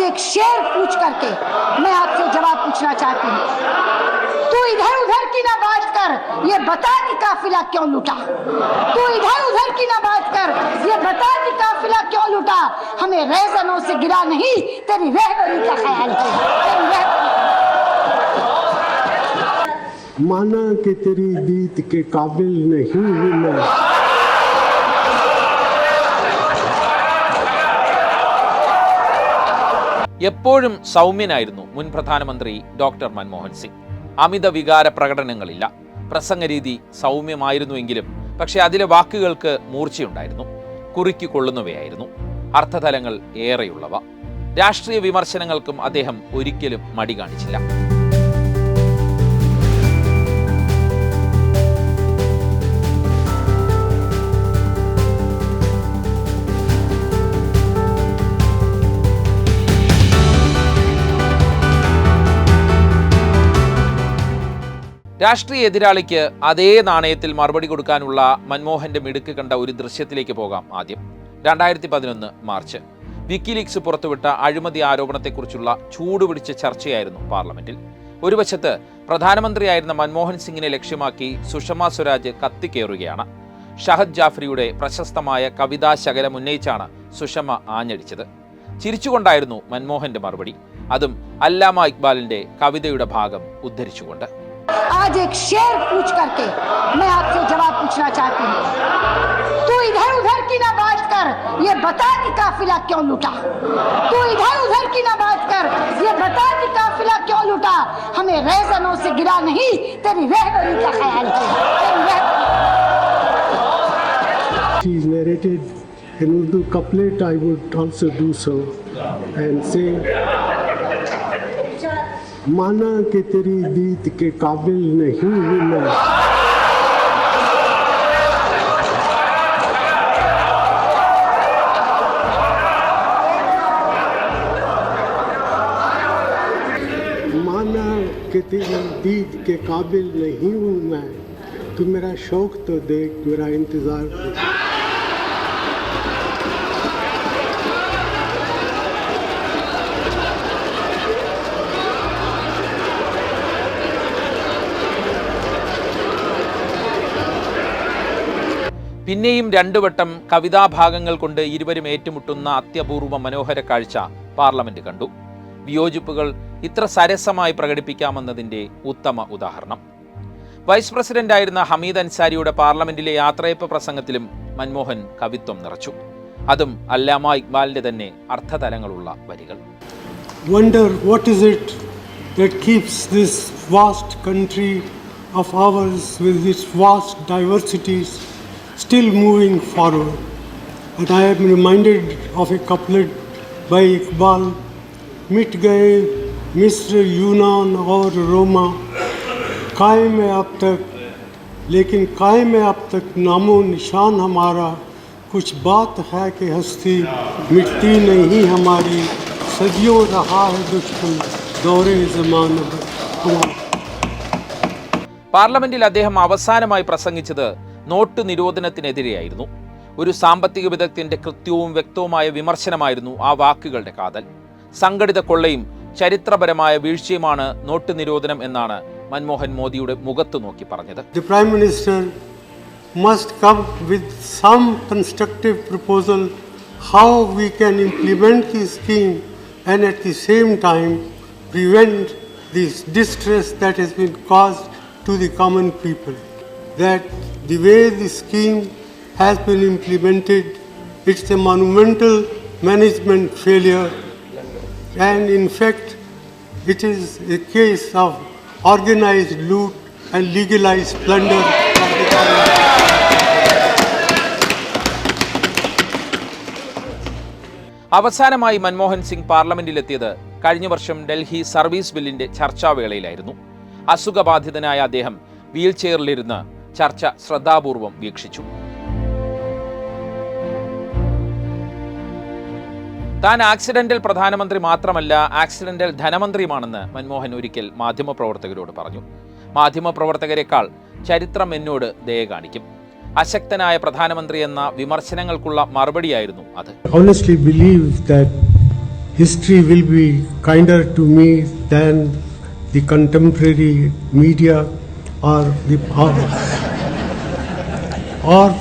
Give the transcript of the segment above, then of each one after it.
एक शेर पूछ करके मैं आपसे जवाब पूछना चाहती हूँ। तू इधर उधर की ना बात कर, ये बता कि काफिला क्यों लूटा। तू इधर उधर की ना बात कर, ये बता कि काफिला क्यों लूटा। हमें रेज़नों से गिरा नहीं, तेरी रहबरी का ख्याल है। माना कि तेरी दीद के काबिल नहीं हूँ मैं। എപ്പോഴും സൗമ്യനായിരുന്നു മുൻ പ്രധാനമന്ത്രി ഡോക്ടർ മൻമോഹൻ സിംഗ്. അമിത വികാര പ്രകടനങ്ങളില്ല. പ്രസംഗരീതി സൗമ്യമായിരുന്നുവെങ്കിലും പക്ഷേ അതിലെ വാക്കുകൾക്ക് മൂർച്ചയുണ്ടായിരുന്നു. കുറിക്ക് കൊള്ളുന്നവയായിരുന്നു. അർത്ഥതലങ്ങൾ ഏറെയുള്ളവ. രാഷ്ട്രീയ വിമർശനങ്ങൾക്കും അദ്ദേഹം ഒരിക്കലും മടി കാണിച്ചില്ല. രാഷ്ട്രീയ എതിരാളിക്ക് അതേ നാണയത്തിൽ മറുപടി കൊടുക്കാനുള്ള മൻമോഹന്റെ മിടുക്ക് കണ്ട ഒരു ദൃശ്യത്തിലേക്ക് പോകാം. ആദ്യം 2011 മാർച്ച് വിക്കിലീക്സ് പുറത്തുവിട്ട അഴിമതി ആരോപണത്തെക്കുറിച്ചുള്ള ചൂടുപിടിച്ച ചർച്ചയായിരുന്നു പാർലമെന്റിൽ. ഒരു വശത്ത് പ്രധാനമന്ത്രിയായിരുന്ന മൻമോഹൻ സിംഗിനെ ലക്ഷ്യമാക്കി സുഷമ സ്വരാജ് കത്തിക്കേറുകയാണ്. ഷഹദ് ജാഫ്രിയുടെ പ്രശസ്തമായ കവിതാ ശകലം ഉന്നയിച്ചാണ് സുഷമ ആഞ്ഞടിച്ചത്. ചിരിച്ചുകൊണ്ടായിരുന്നു മൻമോഹന്റെ മറുപടി, അതും അല്ലാമ ഇക്ബാലിന്റെ കവിതയുടെ ഭാഗം ഉദ്ധരിച്ചുകൊണ്ട്. आज एक शेर पूछ करके मैं आपसे जवाब पूछना चाहती हूँ। तू इधर उधर की ना बात कर, ये बता कि काफिला क्यों लूटा। तू इधर उधर की ना बात कर, ये बता कि काफिला क्यों लूटा। हमें रेज़नों से गिरा नहीं, तेरी रहबरी का ख्याल है। She is narrated in Urdu couplet. I would also do so and say, माना कि तेरी दीद के काबिल नहीं हूँ मैं। माना कि तेरी दीद के काबिल नहीं हूँ मैं। तू मेरा शौक तो देख, मेरा इंतजार देख। പിന്നെയും രണ്ടുവട്ടം കവിതാഭാഗങ്ങൾ കൊണ്ട് ഇരുവരും ഏറ്റുമുട്ടുന്ന അത്യപൂർവ മനോഹര കാഴ്ച പാർലമെന്റ് കണ്ടു. വിയോജിപ്പുകൾ ഇത്ര സരസമായി പ്രകടിപ്പിക്കാമെന്നതിന്റെ ഉത്തമ ഉദാഹരണം. വൈസ് പ്രസിഡന്റായിരുന്ന ഹമീദ് അൻസാരിയുടെ പാർലമെന്റിലെ യാത്രയപ്പ് പ്രസംഗത്തിലും മൻമോഹൻ കവിത്വം നിറച്ചു. അതും അല്ലാമ ഇക്ബാലിന്റെ തന്നെ അർത്ഥതലങ്ങളുള്ള വരികൾ. Wonder what is it that keeps this vast country of ours with its vast diversities still moving forward. And I am reminded of a couplet by Iqbal, मिट गए मिस्र यूनान और रोमा, कायम है अब तक लेकिन कायम है अब तक नामो निशान हमारा, कुछ बात है कि हस्ती मिटती नहीं हमारी, सदियों रहा है दुश्मन दौरे ज़माना हमारा. പാർലമെന്റിൽ അദ്ദേഹം അവസാനമായി പ്രസംഗിച്ചത് നോട്ട് നിരോധനത്തിനെതിരെയായിരുന്നു. ഒരു സാമ്പത്തിക വിദഗ്ധന്റെ കൃത്യവും വ്യക്തവുമായ വിമർശനമായിരുന്നു ആ വാക്കുകളുടെ കാതൽ. സംഘടിത കൊള്ളയും ചരിത്രപരമായ വീഴ്ചയുമാണ് നോട്ട് നിരോധനം എന്നാണ് മൻമോഹൻ മോദിയുടെ മുഖത്ത് നോക്കി പറഞ്ഞത്. The Prime Minister must come with some constructive proposal how we can implement the scheme and at the same time prevent this distress that has been caused to the common people. That the way the scheme has been implemented, it's a monumental management failure, and in fact it is a case of organized loot and legalized plunder of the government. അവസാനമായി മൻമോഹൻ സിംഗ് പാർലമെന്റിലെത്തിയത് കഴിഞ്ഞ വർഷം Delhi service ബില്ലിന്റെ ചർച്ചാവേളയിലായിരുന്നു. അസുഖബാധിതനായ അദ്ദേഹം wheel ചെയറിലിരുന്ന് ചർച്ച ശ്രദ്ധാപൂർവം വീക്ഷിച്ചു. താൻ accidental പ്രധാനമന്ത്രി മാത്രമല്ല, ആക്സിഡന്റൽ ധനമന്ത്രിയുമാണെന്ന് മൻമോഹൻ ഒരിക്കൽ മാധ്യമപ്രവർത്തകരോട് പറഞ്ഞു. മാധ്യമപ്രവർത്തകരെക്കാൾ ചരിത്രം എന്നോട് ദയ കാണിക്കും. അശക്തനായ പ്രധാനമന്ത്രി എന്ന വിമർശനങ്ങൾക്കുള്ള മറുപടിയായിരുന്നു അത്. Honestly believe that history will be kinder to me than the contemporary media or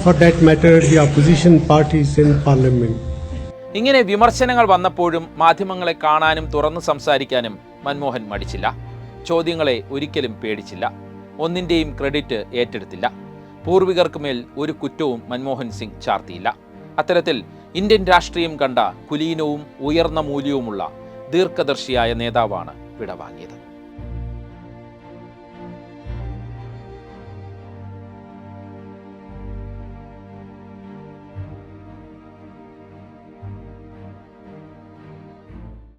for that matter the opposition parties in parliament. ഇങ്ങനെ വിമർശനങ്ങൾ വന്നപ്പോഴും മാധ്യമങ്ങളെ കാണാനും തുറന്നു സംസാരിക്കാനും മൻമോഹൻ മടിച്ചില്ല. ചോദ്യങ്ങളെ ഒരിക്കലും പേടിച്ചില്ല. ഒന്നിൻ്റെയും ക്രെഡിറ്റ് ഏറ്റെടുത്തില്ല. പൂർവികർക്ക് മേൽ ഒരു കുറ്റവും മൻമോഹൻ സിംഗ് ചാർത്തിയില്ല. അത്തരത്തിൽ ഇന്ത്യൻ രാഷ്ട്രീയം കണ്ട കുലീനവും ഉയർന്ന മൂല്യവുമുള്ള ദീർഘദർശിയായ നേതാവാണ് വിടവാങ്ങിയത്.